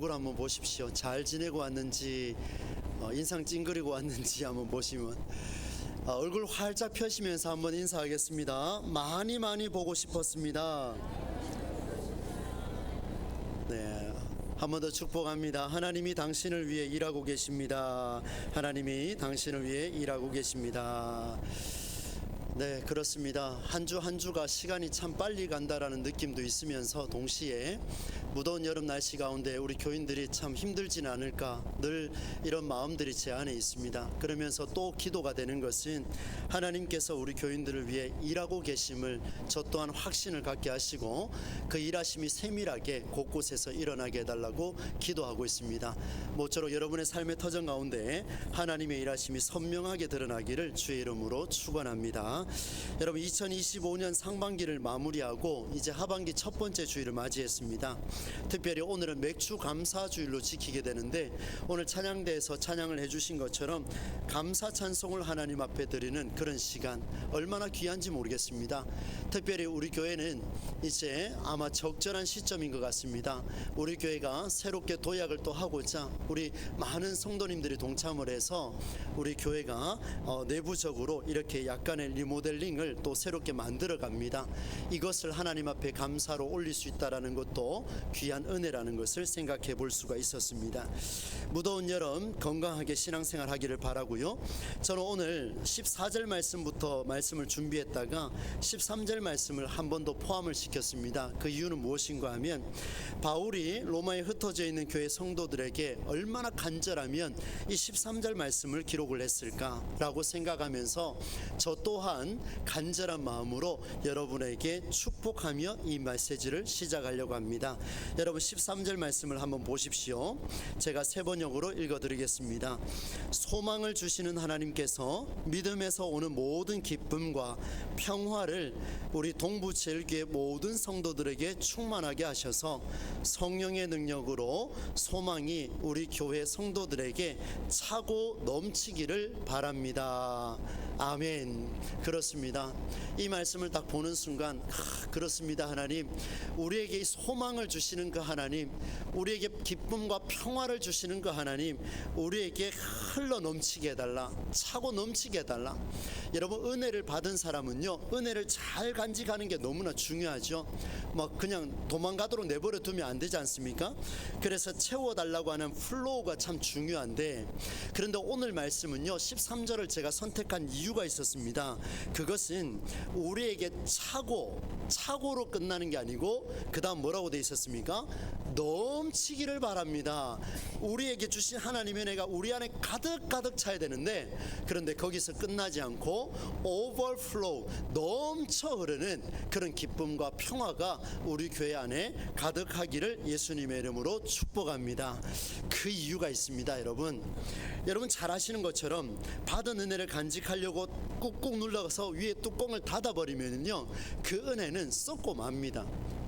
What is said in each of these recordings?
얼굴 한번 보십시오. 잘 지내고 왔는지 인상 찡그리고 왔는지 한번 보시면 얼굴 활짝 펴시면서 한번 인사하겠습니다. 많이 보고 싶었습니다. 네, 한 번 더 축복합니다. 하나님이 당신을 위해 일하고 계십니다. 하나님이 당신을 위해 일하고 계십니다. 네, 그렇습니다. 한 주 한 주가 시간이 참 빨리 간다라는 느낌도 있으면서 동시에 무더운 여름 날씨 가운데 우리 교인들이 참 힘들진 않을까, 늘 이런 마음들이 제 안에 있습니다. 그러면서 또 기도가 되는 것은 하나님께서 우리 교인들을 위해 일하고 계심을 저 또한 확신을 갖게 하시고 그 일하심이 세밀하게 곳곳에서 일어나게 해달라고 기도하고 있습니다. 모쪼록 여러분의 삶의 터전 가운데 하나님의 일하심이 선명하게 드러나기를 주의 이름으로 축원합니다. 여러분, 2025년 상반기를 마무리하고 이제 하반기 첫 번째 주일을 맞이했습니다. 특별히 오늘은 맥주 감사 주일로 지키게 되는데, 오늘 찬양대에서 찬양을 해주신 것처럼 감사 찬송을 하나님 앞에 드리는 그런 시간, 얼마나 귀한지 모르겠습니다. 특별히 우리 교회는 이제 아마 적절한 시점인 것 같습니다. 우리 교회가 새롭게 도약을 또 하고자 우리 많은 성도님들이 동참을 해서 우리 교회가 내부적으로 이렇게 약간의 리모델링을 또 새롭게 만들어 갑니다. 이것을 하나님 앞에 감사로 올릴 수 있다는 것도 귀한 은혜라는 것을 생각해 볼 수가 있었습니다. 무더운 여름 건강하게 신앙생활 하기를 바라고요. 저는 오늘 14절 말씀부터 말씀을 준비했다가 13절 말씀을 한 번 더 포함을 시켰습니다. 그 이유는 무엇인가 하면, 바울이 로마에 흩어져 있는 교회 성도들에게 얼마나 간절하면 이 13절 말씀을 기록을 했을까라고 생각하면서 저 또한 간절한 마음으로 여러분에게 축복하며 이 메시지를 시작하려고 합니다. 여러분, 13절 말씀을 한번 보십시오. 제가 세 번역으로 읽어드리겠습니다. 소망을 주시는 하나님께서 믿음에서 오는 모든 기쁨과 평화를 우리 동부제일교회 모든 성도들에게 충만하게 하셔서 성령의 능력으로 소망이 우리 교회 성도들에게 차고 넘치기를 바랍니다. 아멘. 그렇습니다. 이 말씀을 딱 보는 순간, 그렇습니다. 하나님, 우리에게 소망을 주시는 그 하나님, 우리에게 기쁨과 평화를 주시는 그 하나님, 우리에게 흘러 넘치게 해달라, 차고 넘치게 해달라. 여러분, 은혜를 받은 사람은요, 은혜를 잘 간직하는 게 너무나 중요하죠. 그냥 도망가도록 내버려 두면 안 되지 않습니까? 그래서 채워달라고 하는 플로우가 참 중요한데, 그런데 오늘 말씀은요, 13절을 제가 선택한 이유가 있었습니다. 그것은 우리에게 차고로 끝나는 게 아니고 그 다음 뭐라고 돼 있었습니까? 넘치기를 바랍니다. 우리에게 주신 하나님의 은혜가 우리 안에 가득 차야 되는데, 그런데 거기서 끝나지 않고 overflow, 넘쳐 흐르는 그런 기쁨과 평화가 우리 교회 안에 가득하기를 예수님의 이름으로 축복합니다. 그 이유가 있습니다. 여러분 잘 아시는 것처럼 받은 은혜를 간직하려고 꾹꾹 눌러서 위에 뚜껑을 닫아버리면요, 그 은혜는 썩고 맙니다.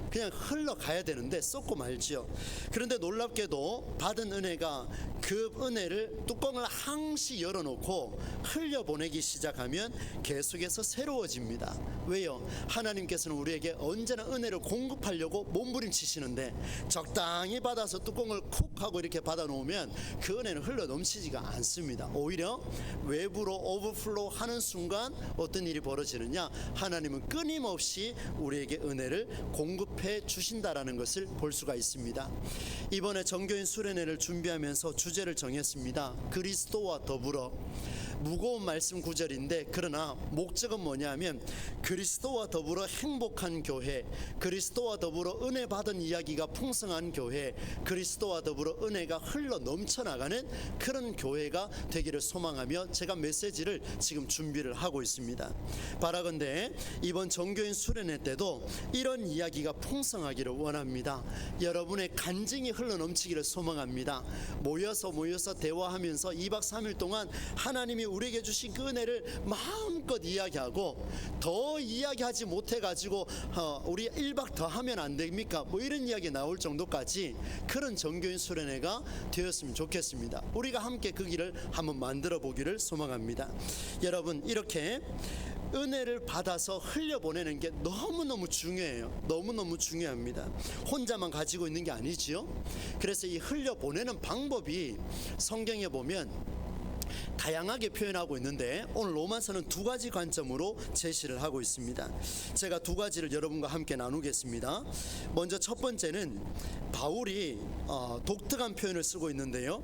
그냥 흘러가야 되는데 썩고 말지요. 그런데 놀랍게도 받은 은혜가 그 은혜를 뚜껑을 항시 열어놓고 흘려보내기 시작하면 계속해서 새로워집니다. 왜요? 하나님께서는 우리에게 언제나 은혜를 공급하려고 몸부림치시는데, 적당히 받아서 뚜껑을 쿡 하고 이렇게 받아놓으면 그 은혜는 흘러넘치지가 않습니다. 오히려 외부로 오버플로우 하는 순간 어떤 일이 벌어지느냐, 하나님은 끊임없이 우리에게 은혜를 공급해 주신다라는 것을 볼 수가 있습니다. 이번에 정교인 수련회를 준비하면서 주제를 정했습니다. 그리스도와 더불어. 무거운 말씀 구절인데, 그러나 목적은 뭐냐면 그리스도와 더불어 행복한 교회, 그리스도와 더불어 은혜 받은 이야기가 풍성한 교회, 그리스도와 더불어 은혜가 흘러 넘쳐나가는 그런 교회가 되기를 소망하며 제가 메시지를 지금 준비를 하고 있습니다. 바라건대 이번 정교인 수련회 때도 이런 이야기가 풍성하기를 원합니다. 여러분의 간증이 흘러 넘치기를 소망합니다. 모여서 대화하면서 2박 3일 동안 하나님이 우리에게 주신 그 은혜를 마음껏 이야기하고, 더 이야기하지 못해가지고 우리 1박 더 하면 안 됩니까? 이런 이야기 나올 정도까지 그런 정교인 수련회가 되었으면 좋겠습니다. 우리가 함께 그 길을 한번 만들어 보기를 소망합니다. 여러분, 이렇게 은혜를 받아서 흘려보내는 게 너무너무 중요해요. 너무너무 중요합니다. 혼자만 가지고 있는 게 아니지요. 그래서 이 흘려보내는 방법이 성경에 보면 다양하게 표현하고 있는데, 오늘 로마서는 두 가지 관점으로 제시를 하고 있습니다. 제가 두 가지를 여러분과 함께 나누겠습니다. 먼저 첫 번째는 바울이 독특한 표현을 쓰고 있는데요.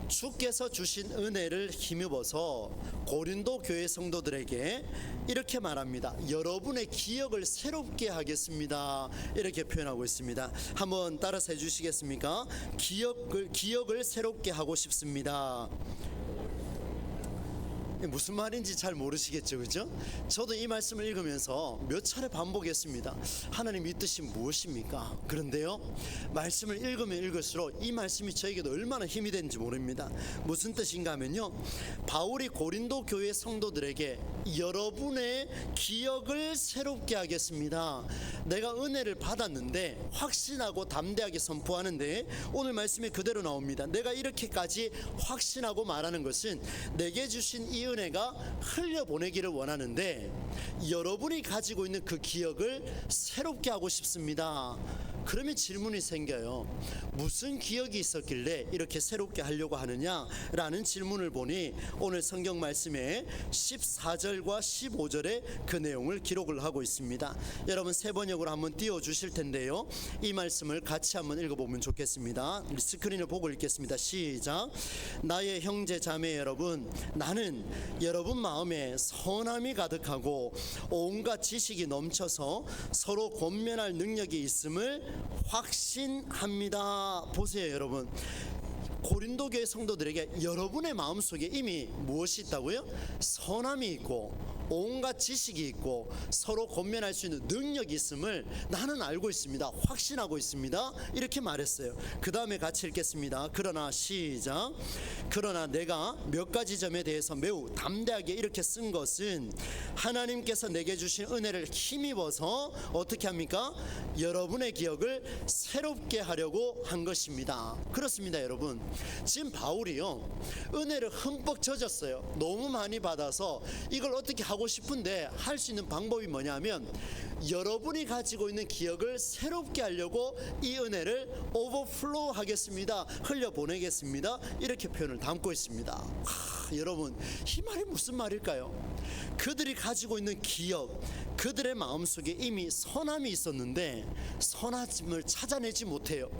주께서 주신 은혜를 힘입어서 고린도 교회 성도들에게 이렇게 말합니다. 여러분의 기억을 새롭게 하겠습니다. 이렇게 표현하고 있습니다. 한번 따라서 해주시겠습니까? 기억을 새롭게 하고 싶습니다. 무슨 말인지 잘 모르시겠죠, 그죠? 저도 이 말씀을 읽으면서 몇 차례 반복했습니다. 하나님 이 뜻이 무엇입니까? 그런데요, 말씀을 읽으면 읽을수록 이 말씀이 저에게도 얼마나 힘이 되는지 모릅니다. 무슨 뜻인가 하면요, 바울이 고린도 교회 성도들에게 여러분의 기억을 새롭게 하겠습니다. 내가 은혜를 받았는데 확신하고 담대하게 선포하는데, 오늘 말씀이 그대로 나옵니다. 내가 이렇게까지 확신하고 말하는 것은 내게 주신 이 은혜가 흘려보내기를 원하는데, 여러분이 가지고 있는 그 기억을 새롭게 하고 싶습니다. 그러면 질문이 생겨요. 무슨 기억이 있었길래 이렇게 새롭게 하려고 하느냐라는 질문을 보니, 오늘 성경 말씀에 14절과 15절에 그 내용을 기록을 하고 있습니다. 여러분 세 번역으로 한번 띄워주실 텐데요, 이 말씀을 같이 한번 읽어보면 좋겠습니다. 스크린을 보고 읽겠습니다. 시작. 나의 형제 자매 여러분, 나는 여러분 마음에 선함이 가득하고 온갖 지식이 넘쳐서 서로 권면할 능력이 있음을 확신합니다. 보세요 여러분, 고린도 교회 성도들에게 여러분의 마음속에 이미 무엇이 있다고요? 선함이 있고 온갖 지식이 있고 서로 권면할 수 있는 능력이 있음을 나는 알고 있습니다. 확신하고 있습니다. 이렇게 말했어요. 그 다음에 같이 읽겠습니다. 그러나 시작. 그러나 내가 몇 가지 점에 대해서 매우 담대하게 이렇게 쓴 것은 하나님께서 내게 주신 은혜를 힘입어서 어떻게 합니까? 여러분의 기억을 새롭게 하려고 한 것입니다. 그렇습니다 여러분. 지금 바울이요, 은혜를 흠뻑 젖었어요. 너무 많이 받아서 이걸 어떻게 하고 싶은데 할 수 있는 방법이 뭐냐면, 여러분이 가지고 있는 기억을 새롭게 하려고 이 은혜를 오버플로우 하겠습니다. 흘려보내겠습니다. 이렇게 표현을 담고 있습니다. 여러분, 이 말이 무슨 말일까요? 그들이 가지고 있는 기억, 그들의 마음속에 이미 선함이 있었는데 선함을 찾아내지 못해요.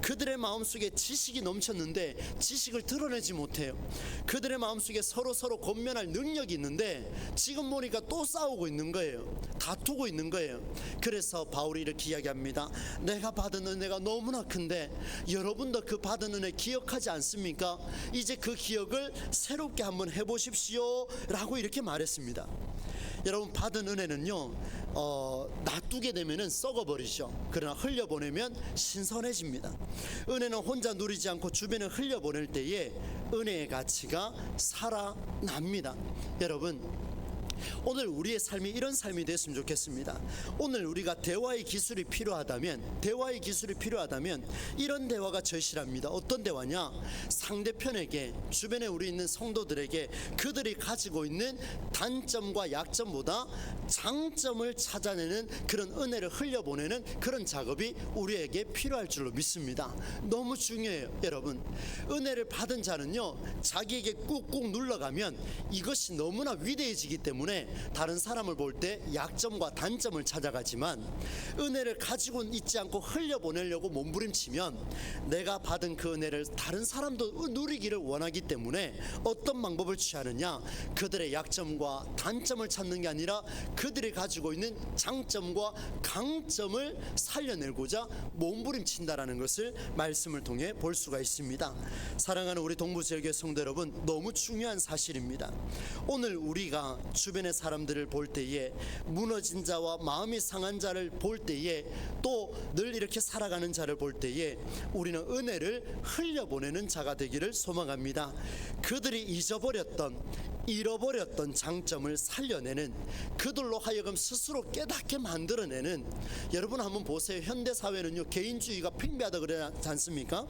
그들의 마음속에 지식이 넘쳤는데 지식을 드러내지 못해요. 그들의 마음속에 서로 권면할 능력이 있는데 지금 보니까 또 싸우고 있는 거예요. 다투고 있는 거예요. 그래서 바울이 이렇게 이야기합니다. 내가 받은 은혜가 너무나 큰데 여러분도 그 받은 은혜 기억하지 않습니까? 이제 그 기억을 새롭게 한번 해보십시오 라고 이렇게 말했습니다. 여러분, 받은 은혜는요, 놔두게 되면은 썩어버리죠. 그러나 흘려보내면 신선해집니다. 은혜는 혼자 누리지 않고 주변에 흘려보낼 때에 은혜의 가치가 살아납니다. 여러분, 오늘 우리의 삶이 이런 삶이 됐으면 좋겠습니다. 오늘 우리가 대화의 기술이 필요하다면 이런 대화가 절실합니다. 어떤 대화냐? 상대편에게, 주변에 우리 있는 성도들에게 그들이 가지고 있는 단점과 약점보다 장점을 찾아내는 그런 은혜를 흘려보내는 그런 작업이 우리에게 필요할 줄로 믿습니다. 너무 중요해요 여러분. 은혜를 받은 자는요, 자기에게 꾹꾹 눌러가면 이것이 너무나 위대해지기 때문에 다른 사람을 볼 때 약점과 단점을 찾아가지만, 은혜를 가지고 있지 않고 흘려보내려고 몸부림치면 내가 받은 그 은혜를 다른 사람도 누리기를 원하기 때문에 어떤 방법을 취하느냐? 그들의 약점과 단점을 찾는 게 아니라 그들이 가지고 있는 장점과 강점을 살려내고자 몸부림친다라는 것을 말씀을 통해 볼 수가 있습니다. 사랑하는 우리 동부지역의 성도 여러분, 너무 중요한 사실입니다. 오늘 우리가 주변의 사람들을 볼 때에, 무너진 자와 마음이 상한 자를 볼 때에, 또 늘 이렇게 살아가는 자를 볼 때에 우리는 은혜를 흘려보내는 자가 되기를 소망합니다. 그들이 잊어버렸던, 잃어버렸던 장점을 살려내는, 그들로 하여금 스스로 깨닫게 만들어내는. 여러분 한번 보세요. 현대사회는요 개인주의가 팽배하다 그러지 않습니까?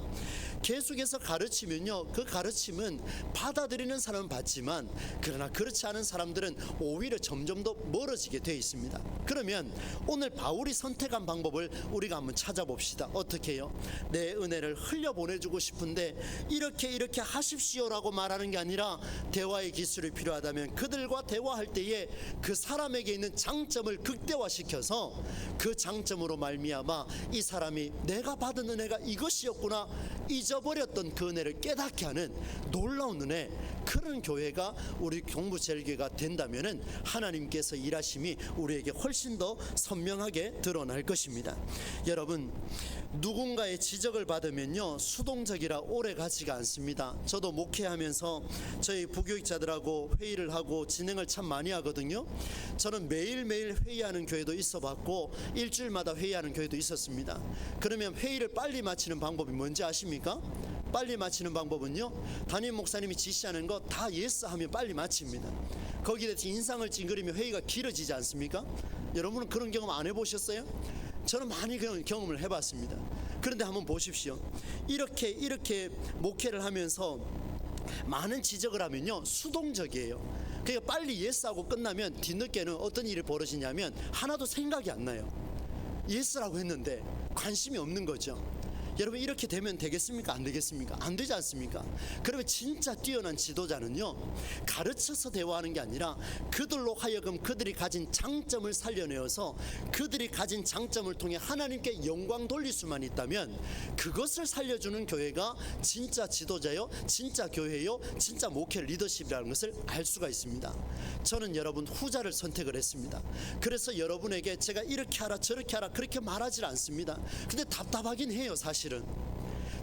계속해서 가르치면요 그 가르침은 받아들이는 사람은 받지만 그러나 그렇지 않은 사람들은 오히려 점점 더 멀어지게 되어 있습니다. 그러면 오늘 바울이 선택한 방법을 우리가 한번 찾아봅시다. 어떻게 해요? 내 은혜를 흘려보내주고 싶은데 이렇게 하십시오라고 말하는 게 아니라 대화의 기술이 필요하다면 그들과 대화할 때에 그 사람에게 있는 장점을 극대화시켜서 그 장점으로 말미암아 이 사람이 내가 받은 은혜가 이것이었구나, 잊어버렸던 그 은혜를 깨닫게 하는 놀라운 은혜, 그런 교회가 우리 경부제일교회가 된다면은 하나님께서 일하심이 우리에게 훨씬 더 선명하게 드러날 것입니다. 여러분, 누군가의 지적을 받으면요 수동적이라 오래 가지가 않습니다. 저도 목회하면서 저희 부교육자들하고 회의를 하고 진행을 참 많이 하거든요. 저는 매일매일 회의하는 교회도 있어봤고 일주일마다 회의하는 교회도 있었습니다. 그러면 회의를 빨리 마치는 방법이 뭔지 아십니까? 빨리 마치는 방법은요, 담임 목사님이 지시하는 거 다 예스 하면 빨리 마칩니다. 거기에 대해서 인상을 찡그리면 회의가 길어지지 않습니까? 여러분은 그런 경험 안 해보셨어요? 저는 많이 경험을 해봤습니다. 그런데 한번 보십시오. 이렇게 목회를 하면서 많은 지적을 하면요 수동적이에요. 그러니까 빨리 예스하고 끝나면 뒤늦게는 어떤 일이 벌어지냐면 하나도 생각이 안 나요. 예스라고 했는데 관심이 없는 거죠. 여러분, 이렇게 되면 되겠습니까? 안 되겠습니까? 안 되지 않습니까? 그러면 진짜 뛰어난 지도자는요 가르쳐서 대화하는 게 아니라 그들로 하여금 그들이 가진 장점을 살려내어서 그들이 가진 장점을 통해 하나님께 영광 돌릴 수만 있다면 그것을 살려주는 교회가 진짜 지도자요, 진짜 교회요, 진짜 목회 리더십이라는 것을 알 수가 있습니다. 저는 여러분 후자를 선택을 했습니다. 그래서 여러분에게 제가 이렇게 하라 저렇게 하라 그렇게 말하지 않습니다. 근데 답답하긴 해요. 사실은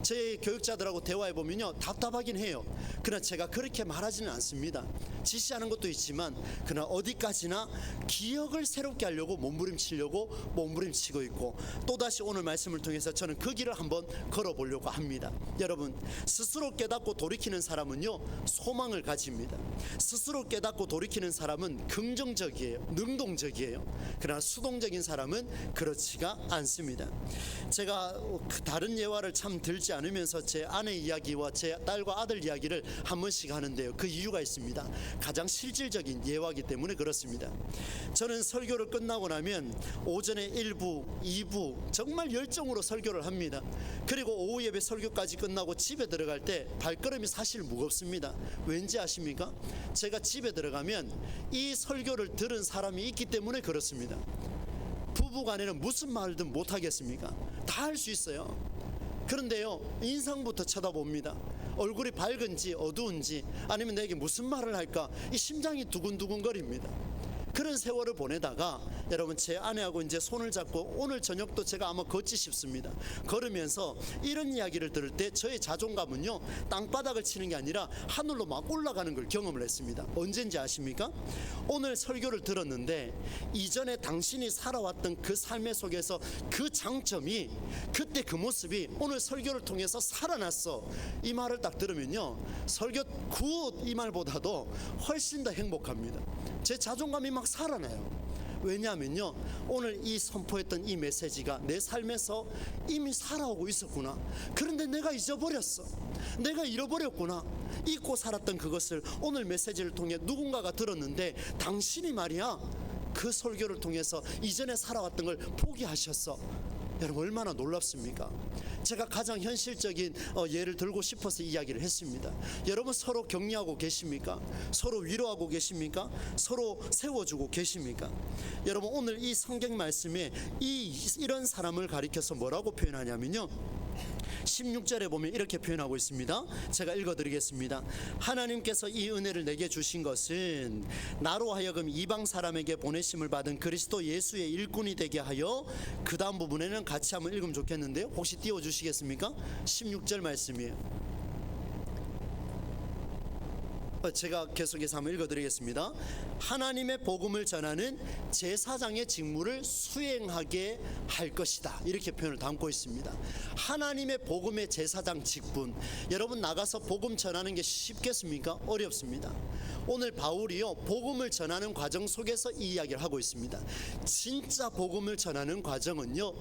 제 교육자들하고 대화해보면요 답답하긴 해요. 그러나 제가 그렇게 말하지는 않습니다. 지시하는 것도 있지만 그러나 어디까지나 기억을 새롭게 하려고 몸부림치고 있고, 또다시 오늘 말씀을 통해서 저는 그 길을 한번 걸어보려고 합니다. 여러분, 스스로 깨닫고 돌이키는 사람은요 소망을 가집니다. 스스로 깨닫고 돌이키는 사람은 긍정적이에요, 능동적이에요. 그러나 수동적인 사람은 그렇지가 않습니다. 제가 다른 예화를 참 들지 않으면서 제 아내 이야기와 제 딸과 아들 이야기를 한 번씩 하는데요, 그 이유가 있습니다. 가장 실질적인 예화이기 때문에 그렇습니다. 저는 설교를 끝나고 나면 오전에 1부, 2부 정말 열정으로 설교를 합니다. 그리고 오후 예배 설교까지 끝나고 집에 들어갈 때 발걸음이 사실 무겁습니다. 왠지 아십니까? 제가 집에 들어가면 이 설교를 들은 사람이 있기 때문에 그렇습니다. 부부간에는 무슨 말든 못하겠습니까? 다 할 수 있어요. 그런데요 인상부터 쳐다봅니다. 얼굴이 밝은지 어두운지 아니면 내게 무슨 말을 할까, 이 심장이 두근두근거립니다. 그런 세월을 보내다가 여러분 제 아내하고 이제 손을 잡고 오늘 저녁도 제가 아마 걷지 싶습니다. 걸으면서 이런 이야기를 들을 때 저의 자존감은요 땅바닥을 치는 게 아니라 하늘로 막 올라가는 걸 경험을 했습니다. 언젠지 아십니까? 오늘 설교를 들었는데 이전에 당신이 살아왔던 그 삶의 속에서 그 장점이, 그때 그 모습이 오늘 설교를 통해서 살아났어. 이 말을 딱 들으면요 설교 굿 이 말보다도 훨씬 더 행복합니다. 제 자존감이 막 살아나요. 왜냐하면요 오늘 이 선포했던 이 메시지가 내 삶에서 이미 살아오고 있었구나. 그런데 내가 잊어버렸어. 내가 잃어버렸구나. 잊고 살았던 그것을 오늘 메시지를 통해 누군가가 들었는데 당신이 말이야 그 설교를 통해서 이전에 살아왔던 걸 포기하셨어. 여러분 얼마나 놀랍습니까? 제가 가장 현실적인 예를 들고 싶어서 이야기를 했습니다. 여러분 서로 격려하고 계십니까? 서로 위로하고 계십니까? 서로 세워주고 계십니까? 여러분 오늘 이 성경 말씀에 이런 사람을 가리켜서 뭐라고 표현하냐면요 16절에 보면 이렇게 표현하고 있습니다. 제가 읽어드리겠습니다. 하나님께서 이 은혜를 내게 주신 것은 나로 하여금 이방 사람에게 보내심을 받은 그리스도 예수의 일꾼이 되게 하여, 그 다음 부분에는 같이 한번 읽으면 좋겠는데요, 혹시 띄워주시겠습니까? 16절 말씀이에요. 제가 계속해서 한번 읽어드리겠습니다. 하나님의 복음을 전하는 제사장의 직무를 수행하게 할 것이다, 이렇게 표현을 담고 있습니다. 하나님의 복음의 제사장 직분, 여러분 나가서 복음 전하는 게 쉽겠습니까? 어렵습니다. 오늘 바울이요, 복음을 전하는 과정 속에서 이 이야기를 하고 있습니다. 진짜 복음을 전하는 과정은요,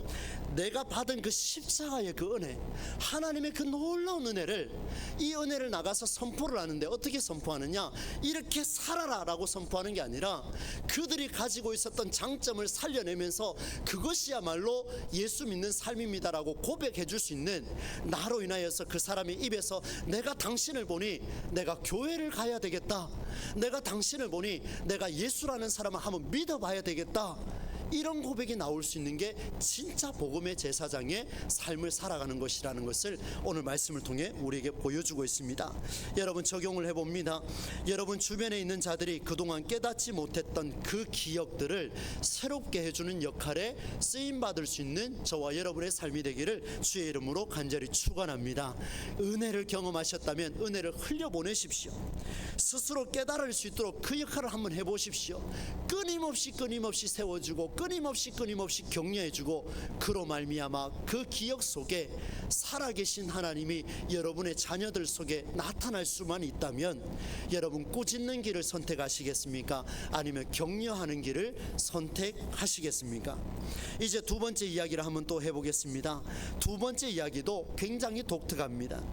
내가 받은 그 십자가의 그 은혜, 하나님의 그 놀라운 은혜를, 이 은혜를 나가서 선포를 하는데 어떻게 선포하느냐, 이렇게 살아라 라고 선포하는 게 아니라 그들이 가지고 있었던 장점을 살려내면서 그것이야말로 예수 믿는 삶입니다 라고 고백해 줄 수 있는, 나로 인하여서 그 사람의 입에서 내가 당신을 보니 내가 교회를 가야 되겠다, 내가 당신을 보니 내가 예수라는 사람을 한번 믿어봐야 되겠다, 이런 고백이 나올 수 있는 게 진짜 복음의 제사장의 삶을 살아가는 것이라는 것을 오늘 말씀을 통해 우리에게 보여주고 있습니다. 여러분 적용을 해봅니다. 여러분 주변에 있는 자들이 그동안 깨닫지 못했던 그 기억들을 새롭게 해주는 역할에 쓰임받을 수 있는 저와 여러분의 삶이 되기를 주의 이름으로 간절히 축원합니다. 은혜를 경험하셨다면 은혜를 흘려보내십시오. 스스로 깨달을 수 있도록 그 역할을 한번 해보십시오. 끊임없이 세워주고 끊임없이 격려해주고, 그로 말미암아 그 기억 속에 살아계신 하나님이 여러분의 자녀들 속에 나타날 수만 있다면 여러분 꾸짖는 길을 선택하시겠습니까? 아니면 격려하는 길을 선택하시겠습니까? 이제 두 번째 이야기를 한번 또 해보겠습니다. 두 번째 이야기도 굉장히 독특합니다.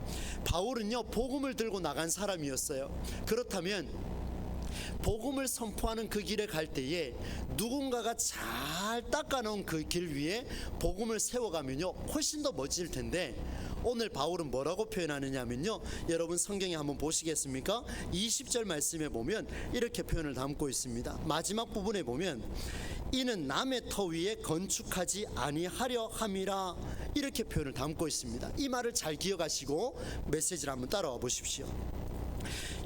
바울은요, 복음을 들고 나간 사람이었어요. 그렇다면 복음을 선포하는 그 길에 갈 때에 누군가가 잘 닦아놓은 그 길 위에 복음을 세워가면요, 훨씬 더 멋질 텐데, 오늘 바울은 뭐라고 표현하느냐면요, 여러분 성경에 한번 보시겠습니까? 20절 말씀에 보면 이렇게 표현을 담고 있습니다. 마지막 부분에 보면 이는 남의 터 위에 건축하지 아니하려 함이라, 이렇게 표현을 담고 있습니다. 이 말을 잘 기억하시고 메시지를 한번 따라와 보십시오.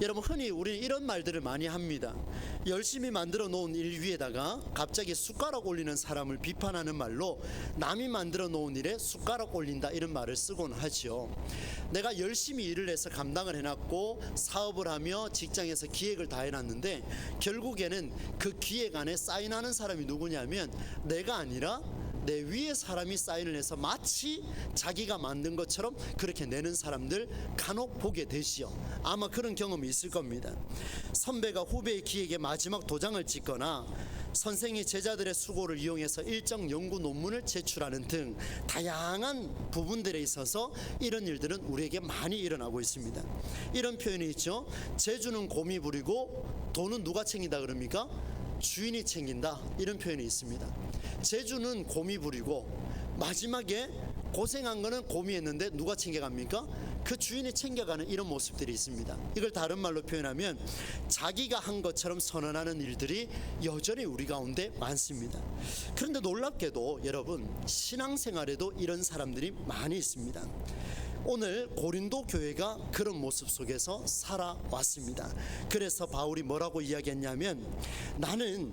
여러분 흔히 우리는 이런 말들을 많이 합니다. 열심히 만들어 놓은 일 위에다가 갑자기 숟가락 올리는 사람을 비판하는 말로 남이 만들어 놓은 일에 숟가락 올린다, 이런 말을 쓰곤 하죠. 내가 열심히 일을 해서 감당을 해놨고 사업을 하며 직장에서 기획을 다 해놨는데 결국에는 그 기획 안에 사인하는 사람이 누구냐면 내가 아니라 내 위에 사람이 사인을 해서 마치 자기가 만든 것처럼 그렇게 내는 사람들 간혹 보게 되시오. 아마 그런 경험이 있을 겁니다. 선배가 후배의 기획에 마지막 도장을 찍거나 선생이 제자들의 수고를 이용해서 일정 연구 논문을 제출하는 등 다양한 부분들에 있어서 이런 일들은 우리에게 많이 일어나고 있습니다. 이런 표현이 있죠. 재주는 곰이 부리고 돈은 누가 챙긴다 그럽니까? 주인이 챙긴다, 이런 표현이 있습니다. 재주는 곰이 부리고 마지막에 고생한 거는 곰이 했는데 누가 챙겨갑니까? 그 주인이 챙겨가는 이런 모습들이 있습니다. 이걸 다른 말로 표현하면 자기가 한 것처럼 선언하는 일들이 여전히 우리 가운데 많습니다. 그런데 놀랍게도 여러분 신앙생활에도 이런 사람들이 많이 있습니다. 오늘 고린도 교회가 그런 모습 속에서 살아왔습니다. 그래서 바울이 뭐라고 이야기했냐면, 나는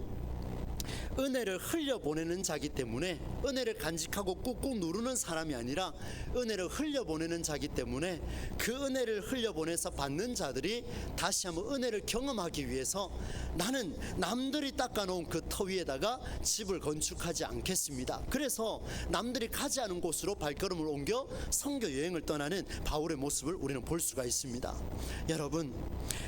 은혜를 흘려보내는 자기 때문에, 은혜를 간직하고 꾹꾹 누르는 사람이 아니라 은혜를 흘려보내는 자기 때문에 그 은혜를 흘려보내서 받는 자들이 다시 한번 은혜를 경험하기 위해서 나는 남들이 닦아놓은 그 터 위에다가 집을 건축하지 않겠습니다. 그래서 남들이 가지 않은 곳으로 발걸음을 옮겨 선교 여행을 떠나는 바울의 모습을 우리는 볼 수가 있습니다. 여러분,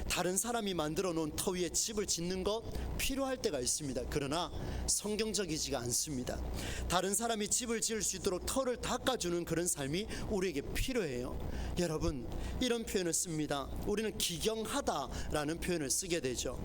다른 사람이 만들어 놓은 터 위에 집을 짓는 것 필요할 때가 있습니다. 그러나 성경적이지가 않습니다. 다른 사람이 집을 지을 수 있도록 터를 닦아주는 그런 삶이 우리에게 필요해요. 여러분, 이런 표현을 씁니다. 우리는 기경하다라는 표현을 쓰게 되죠.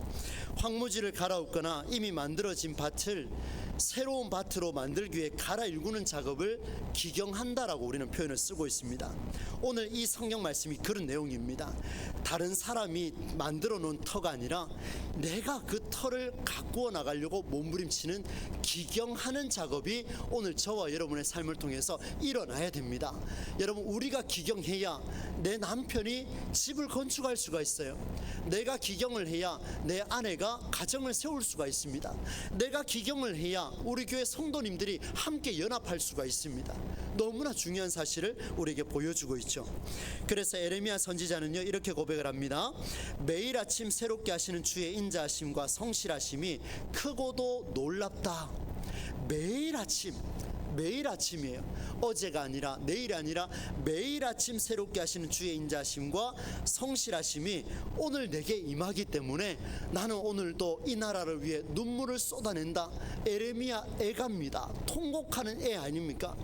황무지를 갈아엎거나 이미 만들어진 밭을 새로운 밭으로 만들기 위해 갈아일구는 작업을 기경한다라고 우리는 표현을 쓰고 있습니다. 오늘 이 성경 말씀이 그런 내용입니다. 다른 사람이 만들어 놓은 터가 아니라 내가 그 터를 가꾸어 나가려고 몸부림치는 기경하는 작업이 오늘 저와 여러분의 삶을 통해서 일어나야 됩니다. 여러분, 우리가 기경해야 내 남편이 집을 건축할 수가 있어요. 내가 기경을 해야 내 아내가 가정을 세울 수가 있습니다. 내가 기경을 해야 우리 교회 성도님들이 함께 연합할 수가 있습니다. 너무나 중요한 사실을 우리에게 보여주고 있죠. 그래서 에레미야 선지자는요 이렇게 고백을 합니다. 매일 아침 새롭게 하시는 주의 인자하심과 성실하심이 크고도 놀랍다. 매일 아침이에요. 어제가 아니라 내일이 아니라 매일 아침 새롭게 하시는 주의 인자하심과 성실하심이 오늘 내게 임하기 때문에 나는 오늘도 이 나라를 위해 눈물을 쏟아낸다. 에레미야 애갑니다. 통곡하는 애 아닙니까?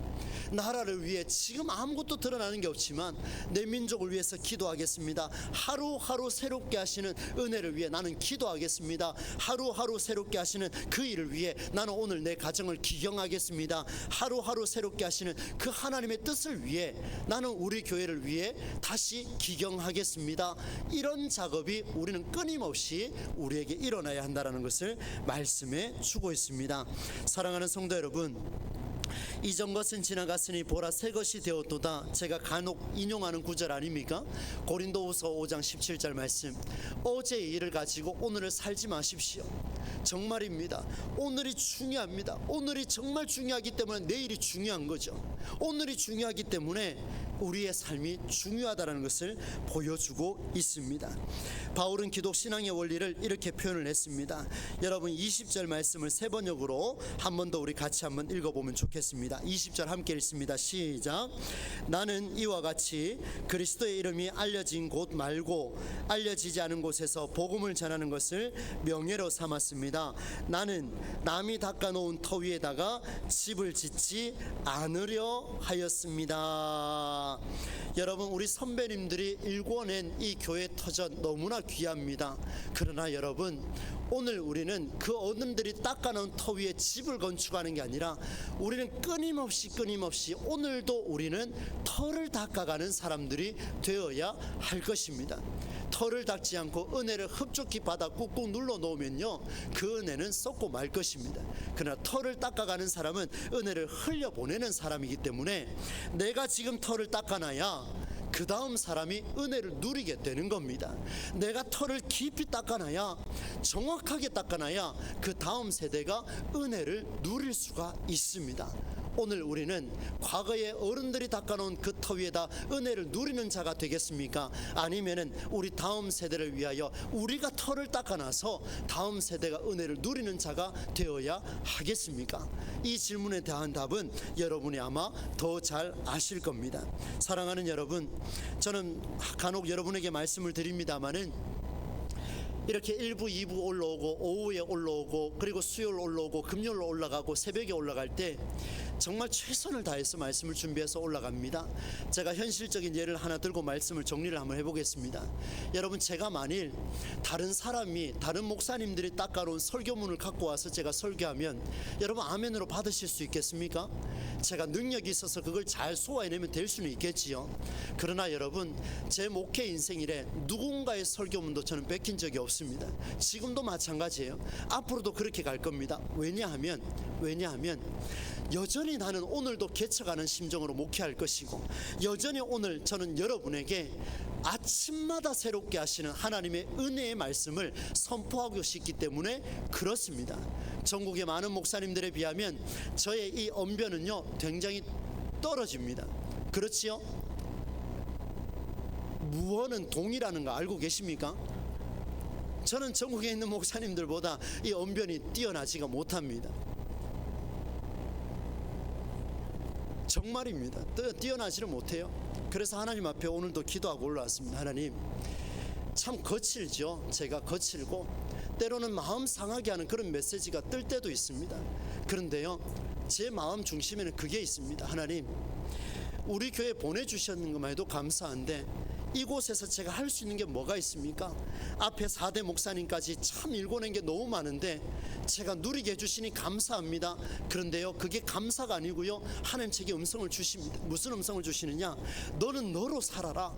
나라를 위해 지금 아무것도 드러나는 게 없지만 내 민족을 위해서 기도하겠습니다. 하루하루 새롭게 하시는 은혜를 위해 나는 기도하겠습니다. 하루하루 새롭게 하시는 그 일을 위해 나는 오늘 내 가정을 기경하겠습니다. 하루하루 새롭게 하시는 그 하나님의 뜻을 위해 나는 우리 교회를 위해 다시 기경하겠습니다. 이런 작업이 우리는 끊임없이 우리에게 일어나야 한다는 것을 말씀해 주고 있습니다. 사랑하는 성도 여러분, 이전 것은 지나갔으니 보라 새 것이 되었도다. 제가 간혹 인용하는 구절 아닙니까? 고린도후서 5장 17절 말씀. 어제의 일을 가지고 오늘을 살지 마십시오. 정말입니다. 오늘이 중요합니다. 오늘이 정말 중요하기 때문에 내일이 중요한 거죠. 오늘이 중요하기 때문에 우리의 삶이 중요하다는 것을 보여주고 있습니다. 바울은 기독 신앙의 원리를 이렇게 표현을 했습니다. 여러분 20절 말씀을 세 번역으로 한 번 더 우리 같이 한번 읽어보면 좋겠습니다. 20절 함께 읽습니다. 시작. 나는 이와 같이 그리스도의 이름이 알려진 곳 말고 알려지지 않은 곳에서 복음을 전하는 것을 명예로 삼았습니다. 나는 남이 닦아놓은 터 위에다가 집을 짓지 않으려 하였습니다. 여러분 우리 선배님들이 일궈낸 이 교회 터전 너무나 귀합니다. 그러나 여러분 오늘 우리는 그 어른들이 닦아놓은 터 위에 집을 건축하는 게 아니라 우리는 끊임없이 오늘도 우리는 터를 닦아가는 사람들이 되어야 할 것입니다. 터를 닦지 않고 은혜를 흡족히 받아 꾹꾹 눌러 놓으면요 그 은혜는 썩고 말 것입니다. 그러나 터를 닦아가는 사람은 은혜를 흘려보내는 사람이기 때문에 내가 지금 터를 닦아놔야 그 다음 사람이 은혜를 누리게 되는 겁니다. 내가 터를 깊이 닦아놔야 정확하게 닦아놔야 그 다음 세대가 은혜를 누릴 수가 있습니다. 오늘 우리는 과거의 어른들이 닦아놓은 그 터 위에다 은혜를 누리는 자가 되겠습니까? 아니면은 우리 다음 세대를 위하여 우리가 터를 닦아놔서 다음 세대가 은혜를 누리는 자가 되어야 하겠습니까? 이 질문에 대한 답은 여러분이 아마 더 잘 아실 겁니다. 사랑하는 여러분, 저는 간혹 여러분에게 말씀을 드립니다마는 이렇게 1부, 2부 올라오고 오후에 올라오고 그리고 수요일 올라오고 금요일 올라가고 새벽에 올라갈 때 정말 최선을 다해서 말씀을 준비해서 올라갑니다. 제가 현실적인 예를 하나 들고 말씀을 정리를 한번 해보겠습니다. 여러분 제가 만일 다른 사람이 다른 목사님들이 닦아놓은 설교문을 갖고 와서 제가 설교하면 여러분 아멘으로 받으실 수 있겠습니까? 제가 능력이 있어서 그걸 잘 소화해내면 될 수는 있겠지요. 그러나 여러분 제 목회 인생이래 누군가의 설교문도 저는 뺏긴 적이 없습니다. 지금도 마찬가지예요. 앞으로도 그렇게 갈 겁니다. 왜냐하면 여전히 나는 오늘도 개척하는 심정으로 목회할 것이고 여전히 오늘 저는 여러분에게 아침마다 새롭게 하시는 하나님의 은혜의 말씀을 선포하고 싶기 때문에 그렇습니다. 전국의 많은 목사님들에 비하면 저의 이 언변은요 굉장히 떨어집니다. 그렇지요? 무언은 동이라는 거 알고 계십니까? 저는 전국에 있는 목사님들보다 이 언변이 뛰어나지가 못합니다. 정말입니다. 뛰어나지를 못해요. 그래서 하나님 앞에 오늘도 기도하고 올라왔습니다. 하나님 참 거칠죠. 제가 거칠고 때로는 마음 상하게 하는 그런 메시지가 뜰 때도 있습니다. 그런데요 제 마음 중심에는 그게 있습니다. 하나님 우리 교회 보내주셨는 것만 해도 감사한데 이곳에서 제가 할 수 있는 게 뭐가 있습니까? 앞에 4대 목사님까지 참 읽어낸 게 너무 많은데 제가 누리게 해주시니 감사합니다. 그런데요 그게 감사가 아니고요 하나님 제게 음성을 주십니다. 무슨 음성을 주시느냐? 너는 너로 살아라.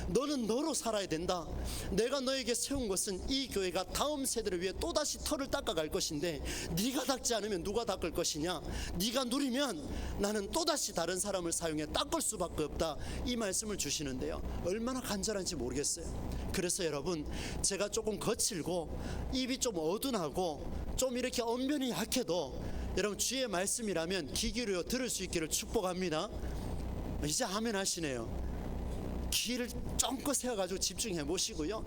너는 너로 살아야 된다. 내가 너에게 세운 것은 이 교회가 다음 세대를 위해 또다시 터를 닦아갈 것인데 네가 닦지 않으면 누가 닦을 것이냐? 네가 누리면 나는 또다시 다른 사람을 사용해 닦을 수밖에 없다. 이 말씀을 주시는데요 얼마나 간절한지 모르겠어요. 그래서 여러분 제가 조금 거칠고 입이 좀 어둔하고 좀 이렇게 언변이 약해도 여러분 주의 말씀이라면 귀 기울여 들을 수 있기를 축복합니다. 이제 아멘 하시네요. 귀를 쫑긋 세워가지고 집중해 보시고요.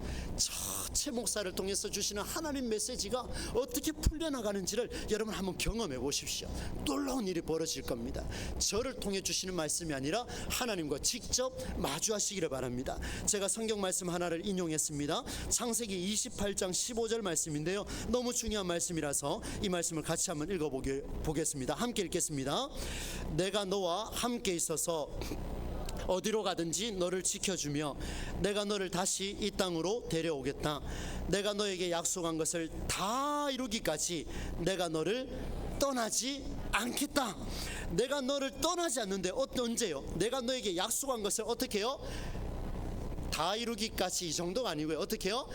최 목사를 통해서 주시는 하나님 메시지가 어떻게 풀려나가는지를 여러분 한번 경험해 보십시오. 놀라운 일이 벌어질 겁니다. 저를 통해 주시는 말씀이 아니라 하나님과 직접 마주하시기를 바랍니다. 제가 성경 말씀 하나를 인용했습니다. 창세기 28장 15절 말씀인데요, 너무 중요한 말씀이라서 이 말씀을 같이 한번 읽어보겠습니다. 함께 읽겠습니다. 내가 너와 함께 있어서 어디로 가든지 너를 지켜주며 내가 너를 다시 이 땅으로 데려오겠다. 내가 너에게 약속한 것을 다 이루기까지 내가 너를 떠나지 않겠다. 내가 너를 떠나지 않는데 언제요? 내가 너에게 약속한 것을 어떻게 해요? 다 이루기까지. 이 정도가 아니고요. 어떻게 해요?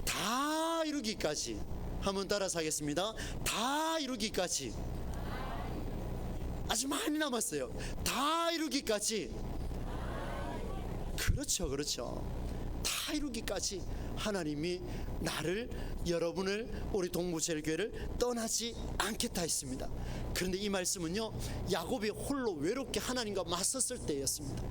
다 이루기까지. 한번 따라서 하겠습니다. 다 이루기까지. 아주 많이 남았어요. 다 이루기까지. 그렇죠. 다 이루기까지 하나님이 나를, 여러분을, 우리 동부제일교회를 떠나지 않겠다 했습니다. 그런데 이 말씀은요, 야곱이 홀로 외롭게 하나님과 맞섰을 때였습니다.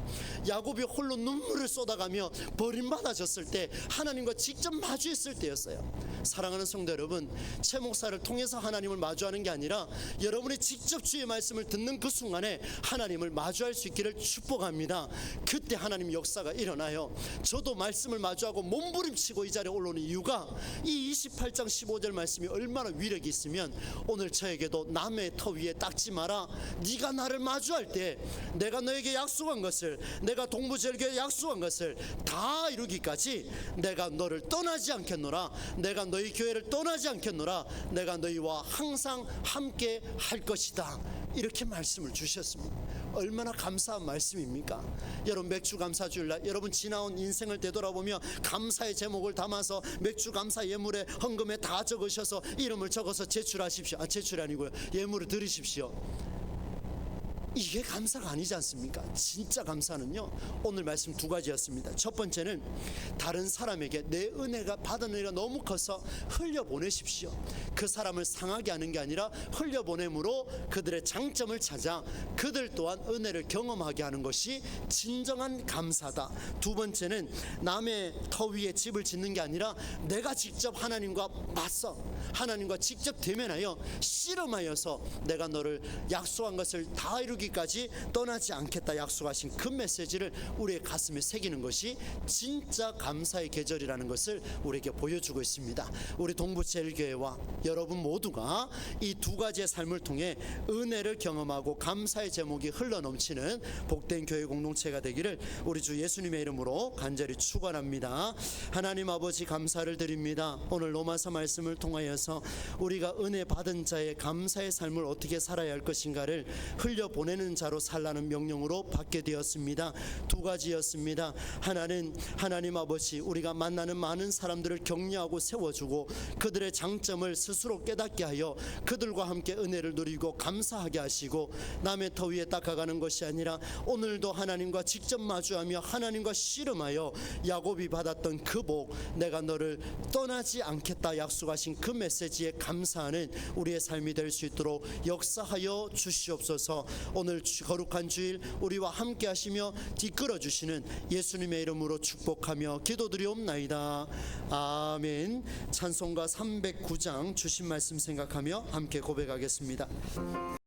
야곱이 홀로 눈물을 쏟아가며 버림받아졌을 때, 하나님과 직접 마주했을 때였어요. 사랑하는 성도 여러분, 최 목사를 통해서 하나님을 마주하는 게 아니라 여러분이 직접 주의 말씀을 듣는 그 순간에 하나님을 마주할 수 있기를 축복합니다. 그때 하나님 역사가 일어나요. 저도 말씀을 마주하고 몸부림치고 이 자리에 올라오는 이유가 이 28장 15절 말씀이 얼마나 위력이 있으면, 오늘 저에게도 남의 터 위에 닦지 마라. 네가 나를 마주할 때 내가 너에게 약속한 것을, 내가 동부제일교회에 약속한 것을 다 이루기까지 내가 너를 떠나지 않겠노라. 내가 너희 교회를 떠나지 않겠노라. 내가 너희와 항상 함께 할 것이다. 이렇게 말씀을 주셨습니다. 얼마나 감사한 말씀입니까? 여러분, 맥주 감사주일날 여러분 지나온 인생을 되돌아보며 감사의 제목을 담아서 맥주 감사 예물에 헌금에 다 적으셔서 이름을 적어서 제출하십시오. 제출이 아니고요, 예물을 드리십시오. 이게 감사가 아니지 않습니까? 진짜 감사는요, 오늘 말씀 두 가지였습니다. 첫 번째는 다른 사람에게 내 은혜가 받은 은혜가 너무 커서 흘려보내십시오. 그 사람을 상하게 하는 게 아니라 흘려보냄으로 그들의 장점을 찾아 그들 또한 은혜를 경험하게 하는 것이 진정한 감사다. 두 번째는 남의 터 위에 집을 짓는 게 아니라 내가 직접 하나님과 맞서 하나님과 직접 대면하여 씨름하여서 내가 너를 약속한 것을 다 이루기까지 떠나지 않겠다 약속하신 그 메시지를 우리의 가슴에 새기는 것이 진짜 감사의 계절이라는 것을 우리에게 보여주고 있습니다. 우리 동부제일교회와 여러분 모두가 이 두 가지의 삶을 통해 은혜를 경험하고 감사의 제목이 흘러넘치는 복된 교회 공동체가 되기를 우리 주 예수님의 이름으로 간절히 축원합니다. 하나님 아버지, 감사를 드립니다. 오늘 로마서 말씀을 통하여서 우리가 은혜 받은 자의 감사의 삶을 어떻게 살아야 할 것인가를 흘려보내는 자로 살라는 명령으로 받게 되었습니다. 두 가지였습니다. 하나는 하나님 아버지, 우리가 만나는 많은 사람들을 격려하고 세워주고 그들의 장점을 스스로 깨닫게 하여 그들과 함께 은혜를 누리고 감사하게 하시고, 남의 터 위에 닦아가는 것이 아니라 오늘도 하나님과 직접 마주하며 하나님과 씨름하여 야곱이 받았던 그 복, 내가 너를 떠나지 않겠다 약속하신 그 메시지에 감사하는 우리의 삶이 될 수 있도록 역사하여 주시옵소서. 오늘 거룩한 주일 우리와 함께 하시며 이끌어 주시는 예수님의 이름으로 축복하며 기도드리옵나이다. 아멘. 찬송가 309장 주신 말씀 생각하며 함께 고백하겠습니다.